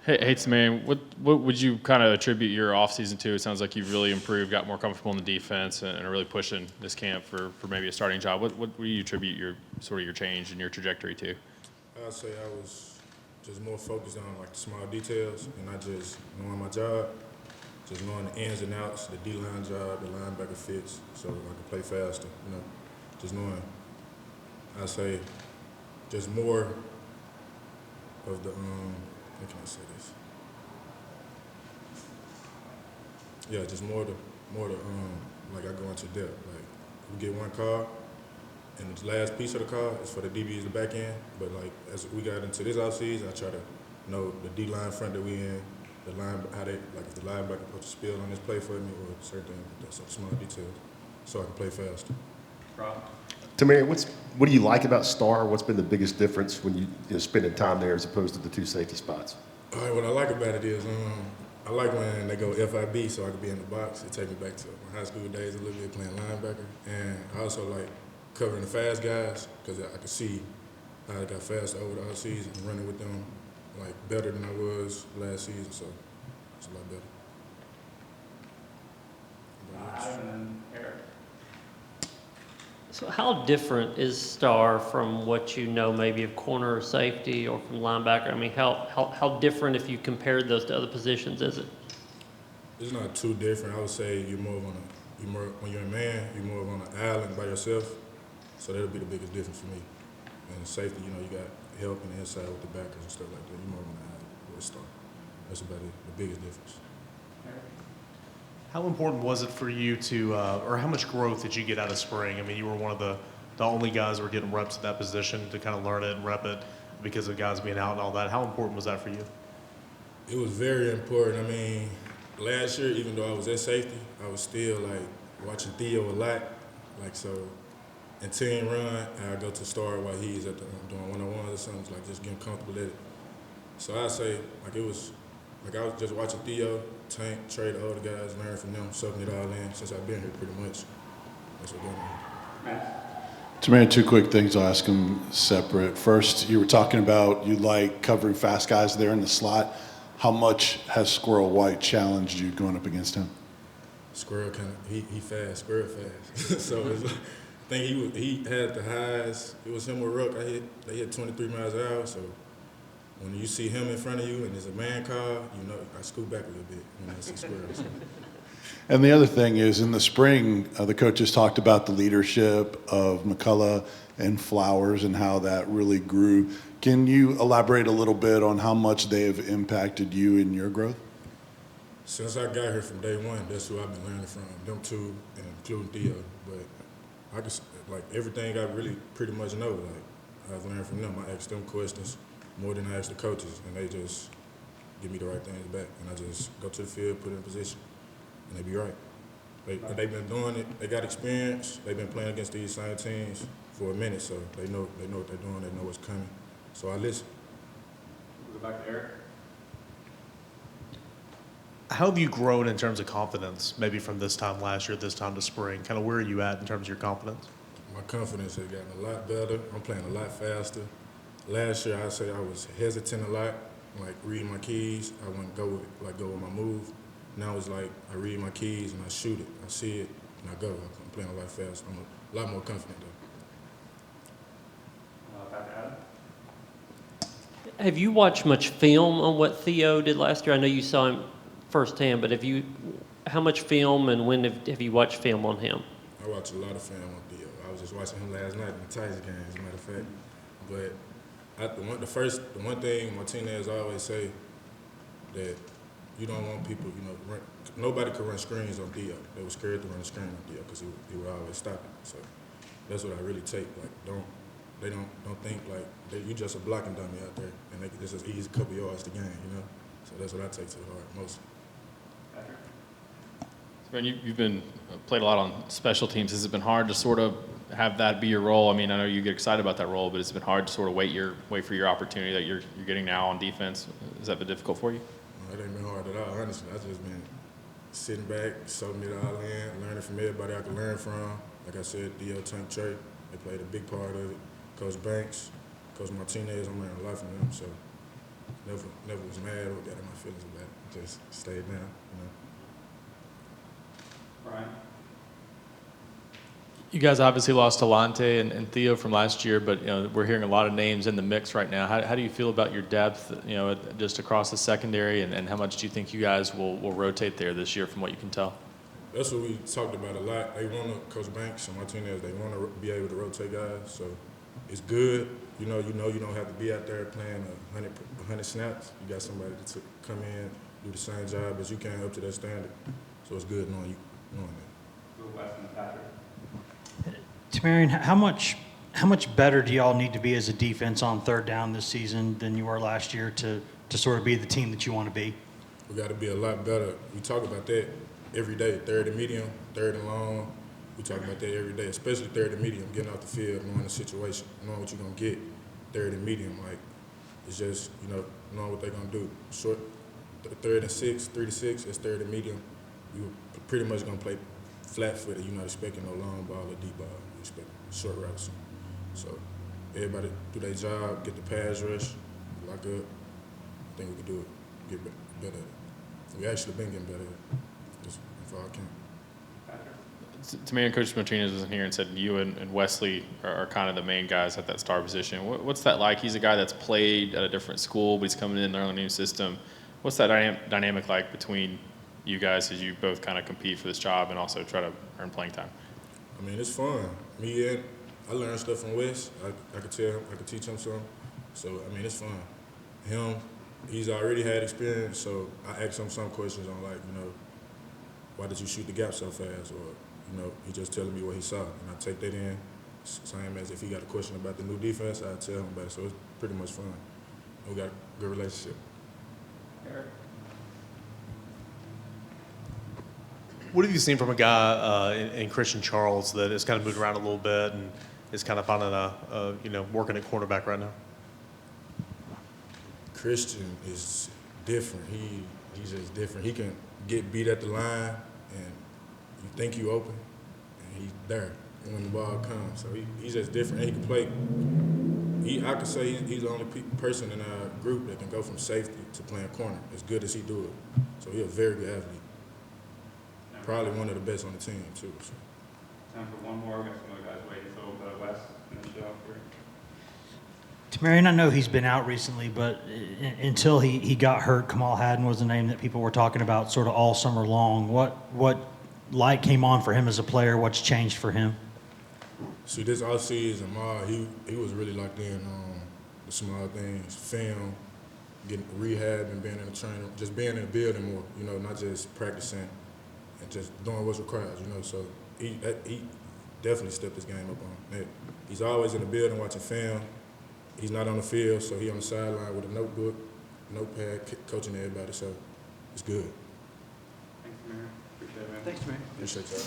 Hey Tamarion, what would you kind of attribute your offseason to? It sounds like you've really improved, got more comfortable in the defense, and are really pushing this camp for maybe a starting job. What do you attribute your sort of your change and your trajectory to? I'd say I was just more focused on like the small details and not just knowing my job, just knowing the ins and outs, the D-line job, the linebacker fits, so I can play faster. Just knowing. I say just more of the how can I say this? Yeah, just more the like I go into depth. Like we get one call, and the last piece of the call is for the DBs, the back end. But like as we got into this offseason, I try to know the D line front that we in, the line how they like if the linebacker puts a spill on this play for me or certain things like that, so small details, so I can play faster. Rob? Tamarion, what do you like about Star? What's been the biggest difference when you're spending time there as opposed to the two safety spots? All right, what I like about it is I like when they go FIB so I can be in the box. It takes me back to my high school days a little bit playing linebacker. And I also like covering the fast guys because I could see how I got faster over the offseason and running with them like better than I was last season. So it's a lot better. So how different is Star from what you know maybe of corner or safety or from linebacker? I mean, how different if you compared those to other positions is it? It's not too different. I would say you're more when you're a man, you're more on an island by yourself. So that'll be the biggest difference for me. And safety, you got help on the inside with the backers and stuff like that. You're more on an island with Star. That's about it, the biggest difference. How important was it for you to, or how much growth did you get out of spring? I mean, you were one of the only guys who were getting reps at that position to kind of learn it and rep it because of guys being out and all that. How important was that for you? It was very important. I mean, last year, even though I was at safety, I was still like watching Theo a lot. Like so, in team run, I go to Star while he's at doing one-on-ones or something, like just getting comfortable at it. So I say like it was like I was just watching Theo, Tank, Trey, the older guys, learn from them, soaking it all in since I've been here pretty much. That's what got me. Tamarion, two quick things. I'll ask them separate. First, you were talking about you like covering fast guys there in the slot. How much has Squirrel White challenged you going up against him? Squirrel he fast, Squirrel fast. So it's like, I think he had the highs. It was him with Ruck. They hit 23 miles an hour. So when you see him in front of you and there's a man car, I scoot back a little bit when I see Squirrel. So. And the other thing is, in the spring, the coaches talked about the leadership of McCullough and Flowers and how that really grew. Can you elaborate a little bit on how much they have impacted you in your growth? Since I got here from day one, that's who I've been learning from, them two, and including Theo. But I just, like, everything I really pretty much know, like, I've learned from them. I ask them questions more than I ask the coaches, and they just give me the right things back. And I just go to the field, put it in position, and they be right. They've been doing it. They got experience. They've been playing against these same teams for a minute, so they know what they're doing. They know what's coming. So I listen. We'll go back to Eric. How have you grown in terms of confidence, maybe from this time last year, this time to spring? Kind of where are you at in terms of your confidence? My confidence has gotten a lot better. I'm playing a lot faster. Last year, I'd say I was hesitant a lot, like reading my keys. I wouldn't go with my move. Now it's like I read my keys and I shoot it. I see it and I go. I'm playing a lot faster. I'm a lot more confident though. Back to Adam. Have you watched much film on what Theo did last year? I know you saw him firsthand, but how much film and when have you watched film on him? I watch a lot of film on Theo. I was just watching him last night in the Tigers game, as a matter of fact. But the one thing Martinez always say that you don't want people, nobody could run screens on Theo. They were scared to run a screen on Theo because he would always stop it. So that's what I really take. Like, don't think like you just a blocking dummy out there, and it's just easy a couple yards to gain, So that's what I take to the heart mostly. So, you've been played a lot on special teams. Has it been hard to sort of have that be your role? I mean, I know you get excited about that role, but it's been hard to sort of wait for your opportunity that you're getting now on defense. Has that been difficult for you? No, it ain't been hard at all, honestly. I just been sitting back, soaking it all in, learning from everybody I can learn from. Like I said, Theo, Tank, Trey, they played a big part of it. Coach Banks, Coach Martinez, I'm learning a lot from them. So never was mad or got in my feelings about it. Just stayed down, you know. Brian? You guys obviously lost Talante and Theo from last year, but you know we're hearing a lot of names in the mix right now. How do you feel about your depth, you know, just across the secondary, and how much do you think you guys will rotate there this year, from what you can tell? That's what we talked about a lot. They want to, Coach Banks and Martinez, they want to be able to rotate guys. So it's good. You know you don't have to be out there playing 100 snaps. You got somebody to come in, do the same job as you can up to that standard. So it's good knowing that. Go West and Patrick. Tamarion, how much better do y'all need to be as a defense on third down this season than you were last year to sort of be the team that you want to be? We got to be a lot better. We talk about that every day. Third and medium, third and long. We talk about that every day, especially third and medium, getting off the field, knowing the situation, knowing what you're going to get. Third and medium, like, it's just, you know, knowing what they're going to do. Short, third and 6, 3 to 6, it's third and medium. You're pretty much going to play flat-footed. You're not expecting no long ball or deep ball. You're expecting short routes. So everybody do their job, get the pass rush, lock up. I think we can do it, get better at it. We actually been getting better at it, just if I can. Tamarion, Coach Martinez was in here and said you and Wesley are kind of the main guys at that star position. What's that like? He's a guy that's played at a different school, but he's coming in learning a new system. What's that dynamic like between you guys as you both kind of compete for this job and also try to earn playing time? I mean, it's fun. I learned stuff from Wes. I could tell him, I could teach him something. So, I mean, it's fun. Him, he's already had experience, so I asked him some questions on, like, you know, why did you shoot the gap so fast? Or, you know, he just telling me what he saw. And I take that in, same as if he got a question about the new defense, I tell him about it. So it's pretty much fun. We got a good relationship. Eric? What have you seen from a guy in Christian Charles that has kind of moved around a little bit and is kind of finding working at cornerback right now? Christian is different. He's just different. He can get beat at the line, and you think you open, and he's there when the ball comes. So he's just different. And he can play. I could say he's the only person in our group that can go from safety to playing corner as good as he do it. So he's a very good athlete. Probably one of the best on the team too. So. Time for one more. We got some other guys waiting. So Wes, finish it off for you. Tamarion, I know he's been out recently, but until he got hurt, Kamal Haddon was the name that people were talking about sort of all summer long. What light came on for him as a player? What's changed for him? See, this offseason, he was really locked in on the small things, film, getting rehab and being in the training, just being in the building more, you know, not just practicing and just doing what's required, you know. So he definitely stepped his game up on it. He's always in the building watching film. He's not on the field, so he's on the sideline with a notebook, notepad, coaching everybody. So it's good. Thanks, Tamarion. Appreciate it, man. Thanks, Tamarion. Appreciate y'all.